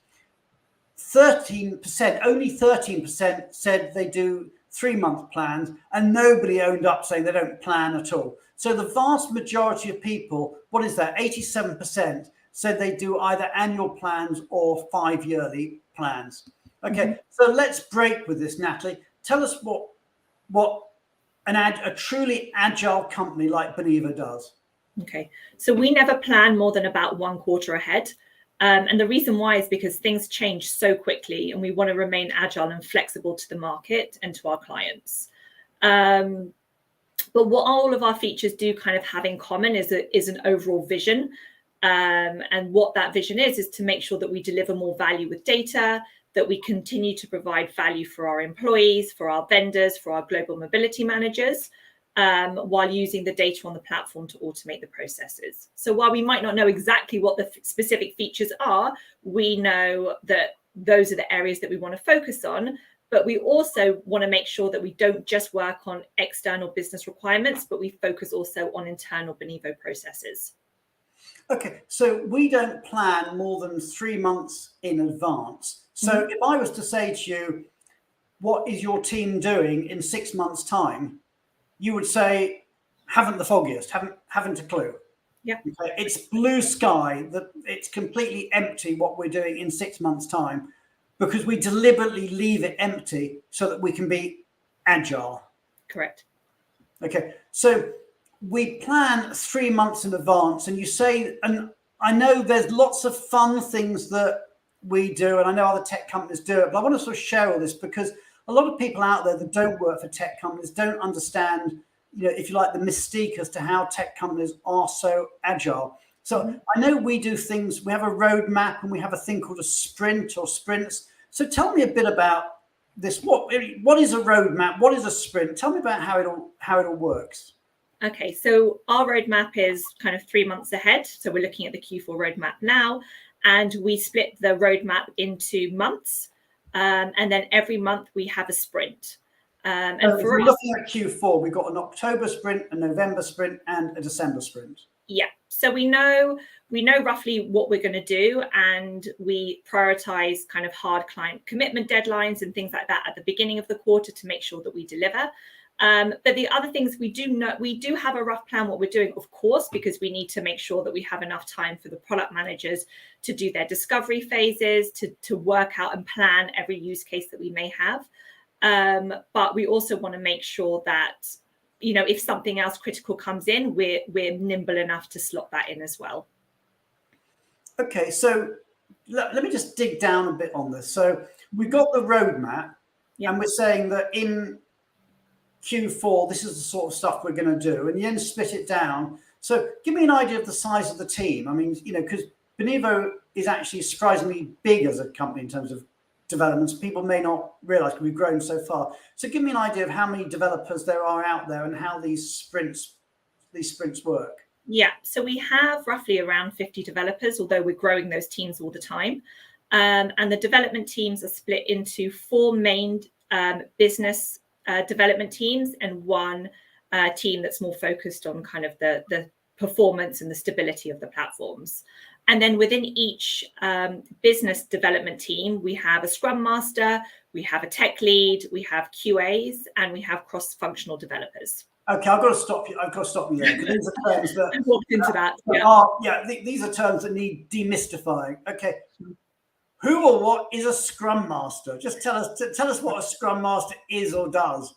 13%, only 13% said they do 3-month plans, and nobody owned up saying they don't plan at all. So the vast majority of people, what is that? 87% said they do either annual plans or 5-yearly plans. Okay, so let's break with this, Natalie. Tell us what a truly agile company like Benivo does.
Okay, so we never plan more than about 1 quarter ahead. And the reason why is because things change so quickly and we want to remain agile and flexible to the market and to our clients. But what all of our features do kind of have in common is an overall vision. And what that vision is to make sure that we deliver more value with data, that we continue to provide value for our employees, for our vendors, for our global mobility managers, while using the data on the platform to automate the processes. So while we might not know exactly what the specific features are, we know that those are the areas that we want to focus on. But we also want to make sure that we don't just work on external business requirements, but we focus also on internal Benivo processes.
Okay, so we don't plan more than 3 months in advance. So if I was to say to you, what is your team doing in 6 months' time? You would say, haven't the foggiest, haven't a clue.
Yeah.
Okay? It's blue sky, that it's completely empty what we're doing in 6 months' time, because we deliberately leave it empty so that we can be agile.
Correct.
Okay, so we plan 3 months in advance, and you say, and I know there's lots of fun things that we do, and I know other tech companies do it, but I want to sort of share all this because a lot of people out there that don't work for tech companies don't understand, if you like, the mystique as to how tech companies are so agile. So I know we do things, we have a roadmap and we have a thing called a sprint or sprints. So tell me a bit about this. What is a roadmap? What is a sprint? Tell me about how it all works.
Okay, so our roadmap is kind of 3 months ahead. So we're looking at the Q4 roadmap now, and we split the roadmap into months. And then every month we have a sprint. And
if we're looking at Q4, we've got an October sprint, a November sprint, and a December sprint.
Yeah. So we know roughly what we're going to do, and we prioritize kind of hard client commitment deadlines and things like that at the beginning of the quarter to make sure that we deliver. But the other things we do have a rough plan what we're doing, of course, because we need to make sure that we have enough time for the product managers to do their discovery phases, to work out and plan every use case that we may have. But we also want to make sure that, if something else critical comes in, we're nimble enough to slot that in as well.
Okay, so let me just dig down a bit on this. So we've got the roadmap, and we're saying that in Q4, this is the sort of stuff we're going to do, and you then split it down. So give me an idea of the size of the team. I mean, because Benivo is actually surprisingly big as a company in terms of developments. People may not realize we've grown so far. So give me an idea of how many developers there are out there and how these sprints work.
Yeah, so we have roughly around 50 developers, although we're growing those teams all the time. And the development teams are split into 4 main business development teams and 1 team that's more focused on kind of the performance and the stability of the platforms. And then within each business development team, we have a Scrum Master, we have a tech lead, we have QAs, and we have cross-functional developers.
Okay, I've got to stop you there, because these are terms that
walked into that.
These are terms that need demystifying. Okay, who or what is a Scrum Master? Just tell us what a Scrum Master is or does.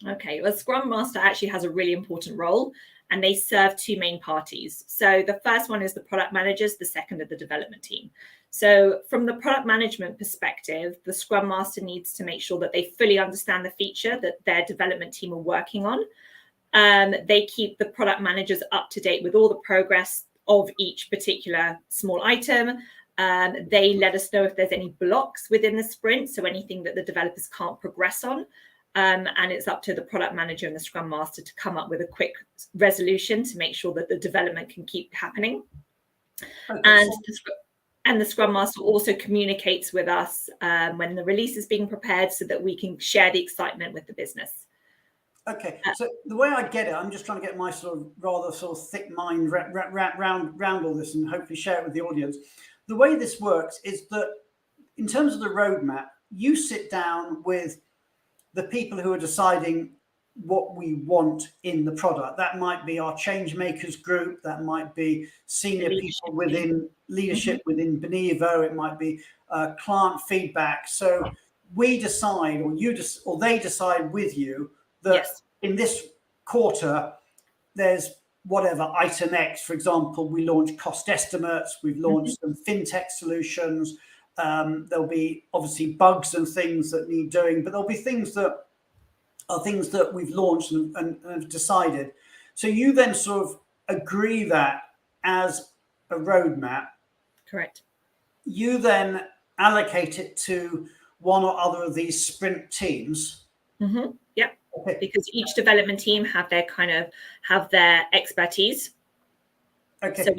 Okay, well, Scrum Master actually has a really important role, and they serve 2 main parties. So the first one is the product managers, the second are the development team. So from the product management perspective, the Scrum Master needs to make sure that they fully understand the feature that their development team are working on. They keep the product managers up to date with all the progress of each particular small item. They let us know if there's any blocks within the sprint, so anything that the developers can't progress on. And it's up to the product manager and the Scrum Master to come up with a quick resolution to make sure that the development can keep happening. Okay. And the Scrum Master also communicates with us when the release is being prepared so that we can share the excitement with the business.
Okay, so the way I get it, I'm just trying to get my rather thick mind round all this and hopefully share it with the audience. The way this works is that in terms of the roadmap, you sit down with the people who are deciding what we want in the product. That might be our Changemakers group, that might be senior people within leadership within Benivo, it might be client feedback. So we decide, or they decide with you that in this quarter, there's whatever item X, for example, we launch cost estimates, we've launched some fintech solutions. There'll be obviously bugs and things that need doing, but there'll be things that we've launched and have decided. So you then sort of agree that as a roadmap.
Correct.
You then allocate it to one or other of these sprint teams.
Mm-hmm. Yep.
Okay.
Because each development team have their expertise.
Okay.
So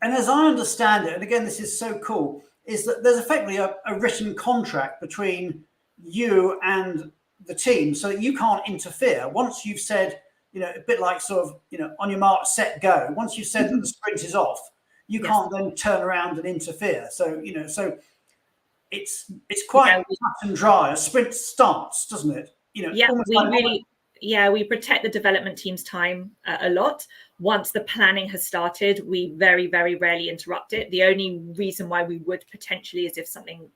and as I understand it, and again, this is so cool, is that there's effectively a written contract between you and the team, so that you can't interfere. Once you've said, a bit like sort of, on your mark, set, go. Once you've said that the sprint is off, you can't then turn around and interfere. So, so it's quite cut and dry. A sprint starts, doesn't it?
We protect the development team's time a lot. Once the planning has started, we very, very rarely interrupt it. The only reason why we would potentially is if something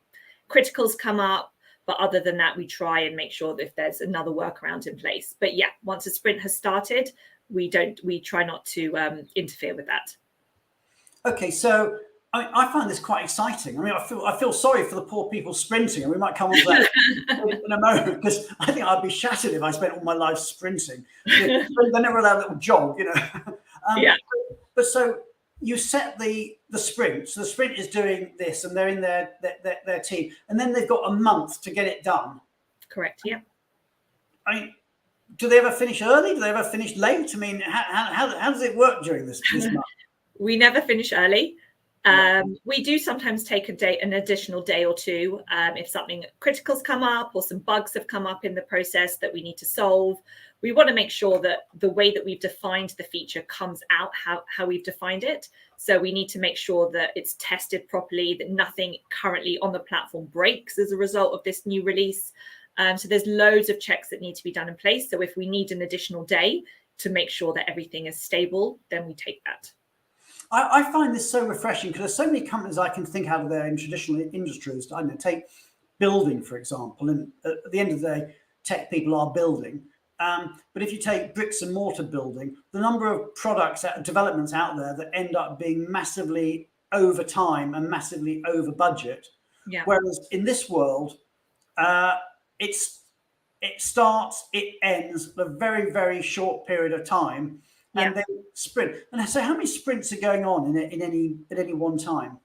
critical's come up. But other than that, we try and make sure that if there's another workaround in place. But yeah, once a sprint has started, we try not to interfere with that.
Okay, so I find this quite exciting. I mean, I feel sorry for the poor people sprinting, and we might come on to that in a moment, because I think I'd be shattered if I spent all my life sprinting. They're never allowed a little jog, But so you set the sprint. So the sprint is doing this, and they're in their team, and then they've got a month to get it done.
Correct. Yeah.
I mean, do they ever finish early? Do they ever finish late? I mean, how does it work during this month?
We never finish early. We do sometimes take an additional day or two if something critical's come up or some bugs have come up in the process that we need to solve. We want to make sure that the way that we've defined the feature comes out how we've defined it. So we need to make sure that it's tested properly, that nothing currently on the platform breaks as a result of this new release. So there's loads of checks that need to be done in place. So if we need an additional day to make sure that everything is stable, then we take that.
I find this so refreshing, because there's so many companies I can think out of there in traditional industries. I don't know, take building, for example, and at the end of the day, tech people are building. But if you take bricks and mortar building, the number of developments out there that end up being massively over time and massively over budget.
Yeah.
Whereas in this world, it starts, it ends a very, very short period of time. And they sprint. And so how many sprints are going on at any one time?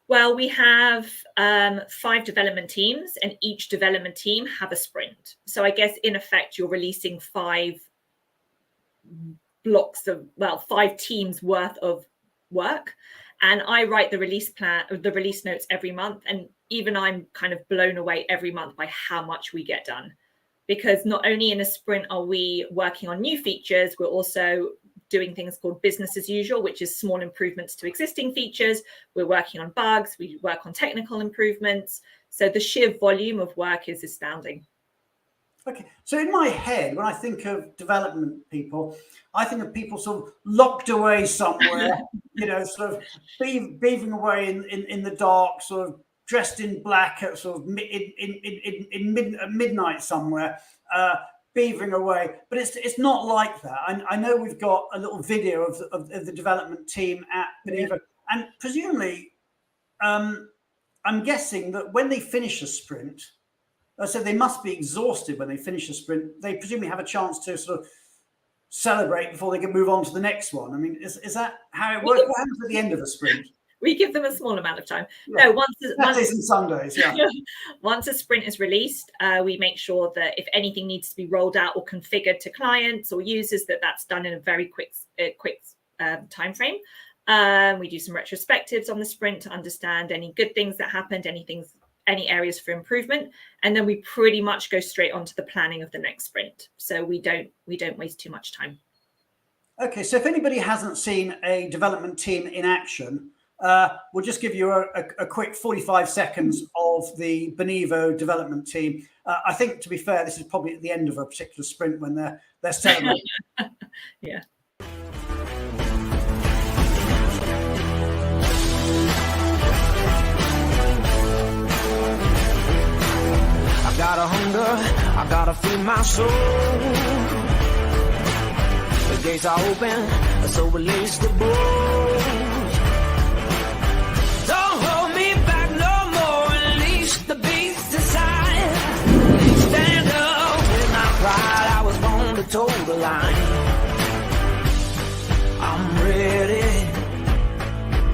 Well, we have 5 development teams, and each development team have a sprint. So I guess in effect, you're releasing 5 teams worth of work. And I write the release notes every month. And even I'm kind of blown away every month by how much we get done. Because not only in a sprint are we working on new features, we're also doing things called business as usual, which is small improvements to existing features. We're working on bugs. We work on technical improvements. So the sheer volume of work is astounding.
Okay. So in my head, when I think of development people, I think of people sort of locked away somewhere, sort of beavering away in the dark, sort of dressed in black at sort of midnight somewhere, beavering away. But it's not like that. I know we've got a little video of the development team at Benivo, and presumably, I'm guessing that when they finish a sprint, so they must be exhausted when they finish a sprint. They presumably have a chance to sort of celebrate before they can move on to the next one. I mean, is that how it works? What happens at the end of a sprint?
We give them a small amount of time.
Yeah.
No,
Saturdays and Sundays, yeah.
Once a sprint is released, we make sure that if anything needs to be rolled out or configured to clients or users, that's done in a very quick time frame. We do some retrospectives on the sprint to understand any good things that happened, any areas for improvement, and then we pretty much go straight onto the planning of the next sprint. So we don't waste too much time.
Okay, so if anybody hasn't seen a development team in action, we'll just give you a quick 45 seconds of the Benivo development team. I think, to be fair, this is probably at the end of a particular sprint when they're celebrating.
Yeah.
I got a hunger, I gotta feed my soul. gates are open, so release the bulls. Don't hold me back no more, unleash the beast inside. Stand up with my pride, I was born to toe the line. I'm ready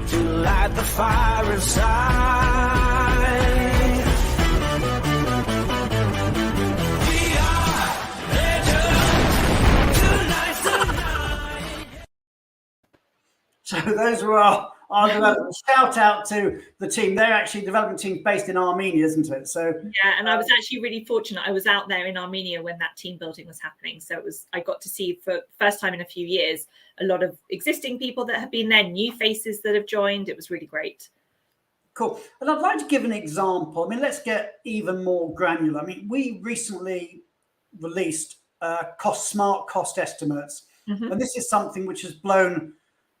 to light the fire inside. We are legends tonight.
So those were our developments. Shout out to the team. They're actually development team based in Armenia, isn't it? So
yeah, and I was actually really fortunate. I was out there in Armenia when that team building was happening. So I got to see for the first time in a few years a lot of existing people that have been there, new faces that have joined. It was really great.
cool. And I'd like to give an example. I mean, let's get even more granular. I mean, we recently released smart cost estimates, and this is something which has blown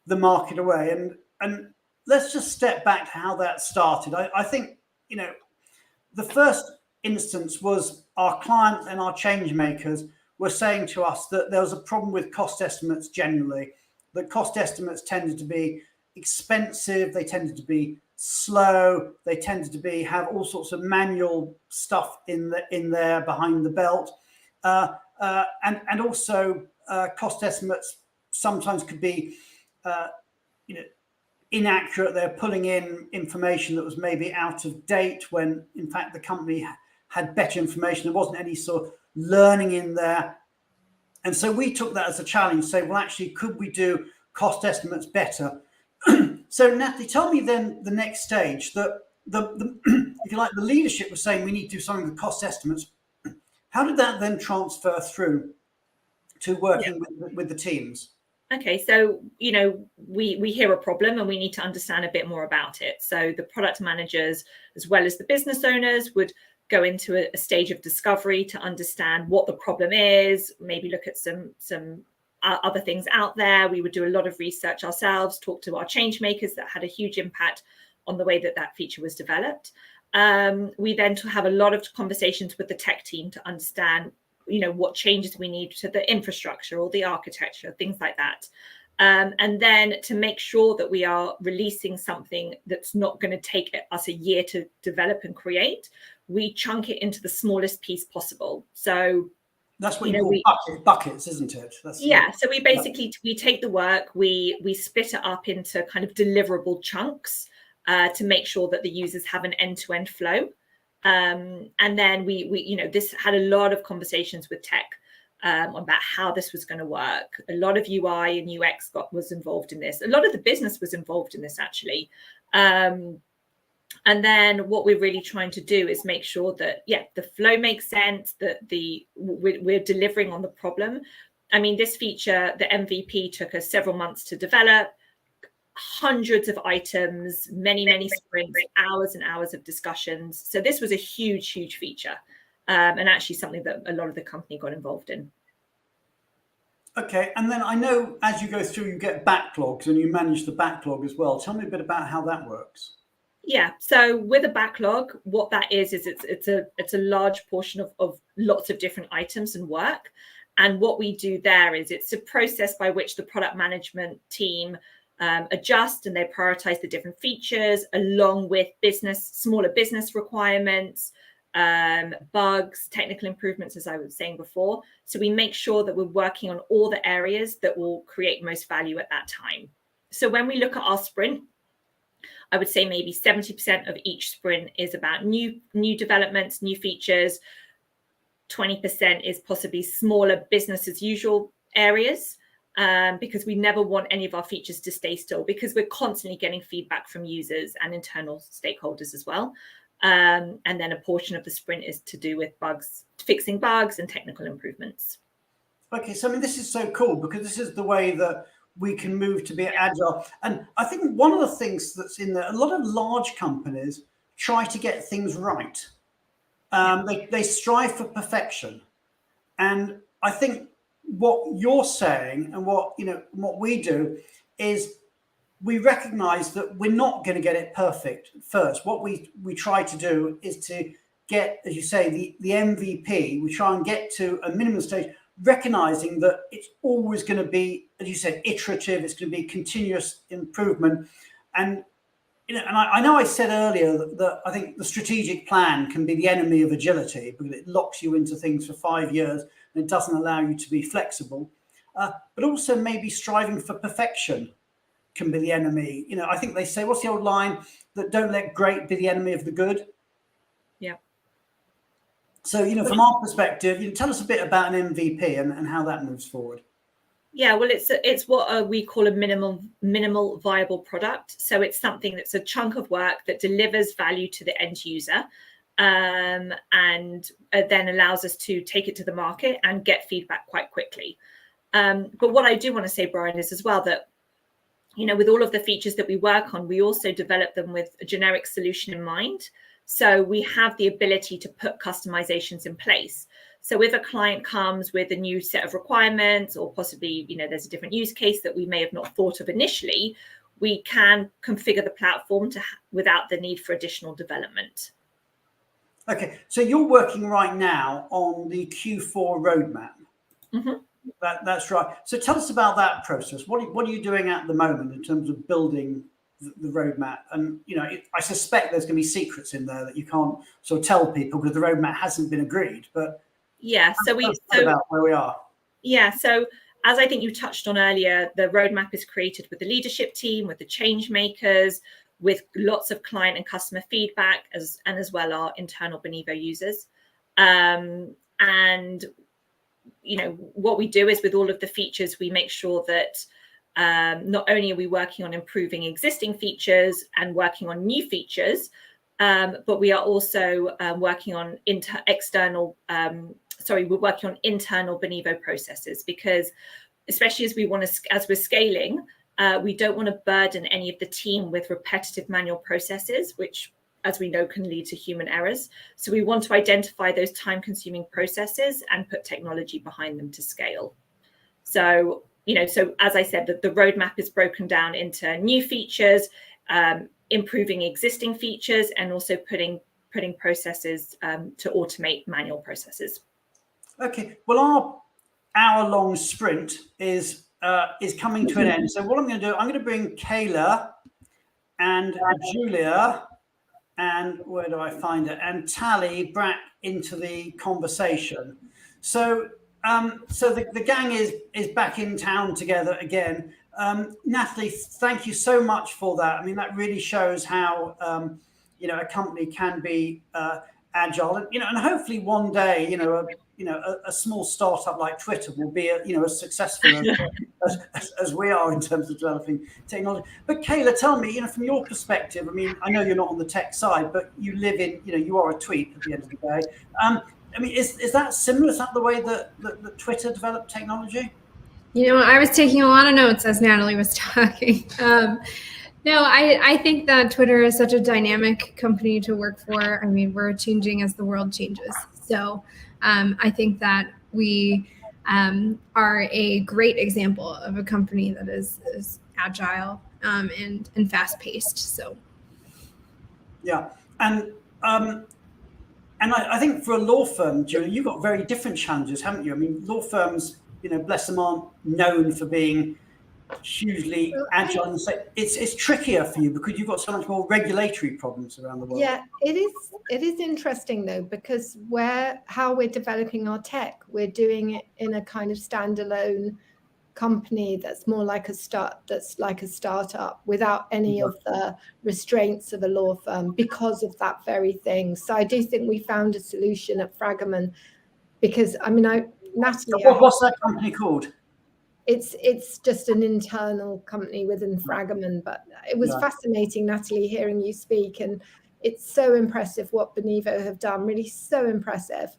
the market away. And let's just step back to how that started. I think, you know, the first instance was our client and our change makers were saying to us that there was a problem with cost estimates generally, that cost estimates tended to be expensive, they tended to be slow, they tended to be have all sorts of manual stuff in there behind the belt, and also cost estimates sometimes could be you know, inaccurate. They're pulling in information that was maybe out of date when in fact the company had better information. There wasn't any sort of learning in there. And so we took that as a challenge, say, well, actually, could we do cost estimates better? So Natalie, tell me then the next stage, that the if you like, the leadership was saying we need to do something with cost estimates. How did that then transfer through to working with the teams?
Okay, so, you know, we hear a problem and we need to understand a bit more about it. So the product managers, as well as the business owners, would go into a stage of discovery to understand what the problem is, maybe look at some other things out there. We would do a lot of research ourselves, talk to our change makers that had a huge impact on the way that feature was developed. We then have a lot of conversations with the tech team to understand, you know, what changes we need to the infrastructure or the architecture, things like that. And then to make sure that we are releasing something that's not going to take us a year to develop and create, we chunk it into the smallest piece possible. So
that's what you call buckets, isn't it?
So we basically we take the work, we split it up into kind of deliverable chunks to make sure that the users have an end-to-end flow. And then we you know, this had a lot of conversations with tech about how this was going to work. A lot of UI and UX was involved in this. A lot of the business was involved in this, actually. And then what we're really trying to do is make sure that, the flow makes sense, that we're delivering on the problem. I mean, this feature, the MVP, took us several months to develop, hundreds of items, many sprints, hours and hours of discussions. So this was a huge feature, and actually something that a lot of the company got involved in.
Okay, and then I know as you go through, you get backlogs and you manage the backlog as well. Tell me a bit about how that works.
Yeah, so with a backlog, what that is it's a large portion of lots of different items and work. And what we do there is it's a process by which the product management team adjust and they prioritize the different features along with smaller business requirements, bugs, technical improvements, as I was saying before. So we make sure that we're working on all the areas that will create most value at that time. So when we look at our sprint, I would say maybe 70% of each sprint is about new developments, new features. 20% is possibly smaller business as usual areas, because we never want any of our features to stay still, because we're constantly getting feedback from users and internal stakeholders as well. And then a portion of the sprint is to do with fixing bugs and technical improvements.
Okay, so I mean, this is so cool because this is the way that we can move to be agile. And I think one of the things that's in there, a lot of large companies try to get things right. They strive for perfection. And I think what you're saying and what we do is we recognize that we're not going to get it perfect first. What we try to do is to get, as you say, the MVP. We try and get to a minimum stage, recognizing that it's always going to be, as you said, iterative. It's going to be continuous improvement. And and I know I said earlier that I think the strategic plan can be the enemy of agility, because it locks you into things for 5 years and it doesn't allow you to be flexible. But also maybe striving for perfection can be the enemy. I think they say, what's the old line? That don't let great be the enemy of the good.
Yeah.
So, from our perspective, tell us a bit about an MVP and how that moves forward.
Yeah, well, it's what we call a minimal viable product. So it's something that's a chunk of work that delivers value to the end user, and then allows us to take it to the market and get feedback quite quickly. But what I do want to say, Brian, is as well that, with all of the features that we work on, we also develop them with a generic solution in mind. So we have the ability to put customizations in place. So if a client comes with a new set of requirements, or possibly, there's a different use case that we may have not thought of initially, we can configure the platform without the need for additional development.
Okay, so you're working right now on the Q4 roadmap.
Mm-hmm.
That's right. So tell us about that process. What are you doing at the moment in terms of building the roadmap? And I suspect there's going to be secrets in there that you can't sort of tell people because the roadmap hasn't been agreed. But
yeah, so
about where we are.
Yeah, so as I think you touched on earlier, the roadmap is created with the leadership team, with the Changemakers, with lots of client and customer feedback, as well our internal Benivo users. And what we do is, with all of the features, we make sure that not only are we working on improving existing features and working on new features, but we are also working on we're working on internal Benivo processes, because especially as we're scaling, we don't want to burden any of the team with repetitive manual processes, which, as we know, can lead to human errors. So we want to identify those time-consuming processes and put technology behind them to scale. So, so as I said, the roadmap is broken down into new features, improving existing features, and also putting processes to automate manual processes.
Okay. Well, our hour-long sprint is coming to an end. So what I'm going to do, I'm going to bring Kayla and Julia, and where do I find it? And Tally back into the conversation. So the gang is back in town together again. Natalie, thank you so much for that. I mean, that really shows how a company can be agile, and hopefully one day, a small startup like Twitter will be as successful as we are in terms of developing technology. But Kayla, tell me, from your perspective, I mean, I know you're not on the tech side, but you live in, you are a tweet at the end of the day. I mean, is that similar? Is that the way that Twitter developed technology?
I was taking a lot of notes as Natalie was talking. No, I think that Twitter is such a dynamic company to work for. I mean, we're changing as the world changes. So I think that we are a great example of a company that is agile and fast-paced. So,
yeah, and I think for a law firm, Julia, you've got very different challenges, haven't you? I mean, law firms, bless them, aren't known for being hugely agile, and so it's trickier for you because you've got so much more regulatory problems around the world.
Yeah, it is interesting though, because how we're developing our tech, we're doing it in a kind of standalone company that's more like a startup without any of the restraints of a law firm because of that very thing. So I do think we found a solution at Fragaman, because Natalie,
what's that company called?
It's just an internal company within Fragaman, but it was fascinating, Natalie, hearing you speak, and it's so impressive what Benivo have done, really so impressive.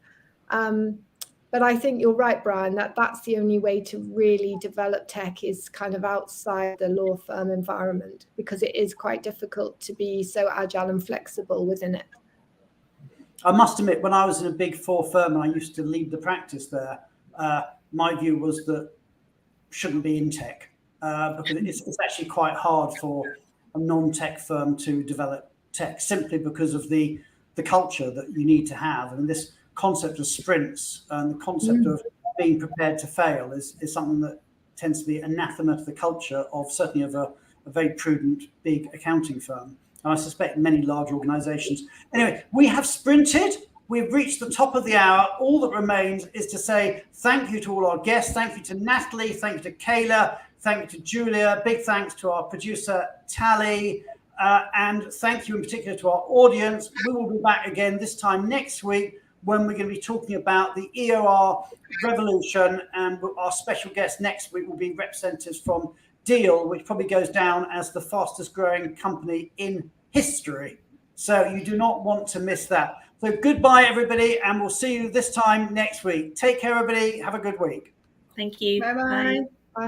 But I think you're right, Brian, that's the only way to really develop tech is kind of outside the law firm environment, because it is quite difficult to be so agile and flexible within it.
I must admit, when I was in a big four firm and I used to lead the practice there, my view was that shouldn't be in tech because it's actually quite hard for a non-tech firm to develop tech, simply because of the culture that you need to have. I mean, this concept of sprints and the concept of being prepared to fail is something that tends to be anathema to the culture of certainly of a very prudent big accounting firm. And I suspect many large organizations. Anyway, we have sprinted. We've reached the top of the hour. All that remains is to say thank you to all our guests. Thank you to Natalie. Thank you to Kayla. Thank you to Julia. Big thanks to our producer, Tally. And thank you in particular to our audience. We will be back again this time next week when we're going to be talking about the EOR revolution. And our special guest next week will be representatives from Deal, which probably goes down as the fastest growing company in history. So you do not want to miss that. So goodbye, everybody, and we'll see you this time next week. Take care, everybody. Have a good week.
Thank you.
Bye-bye.
Bye.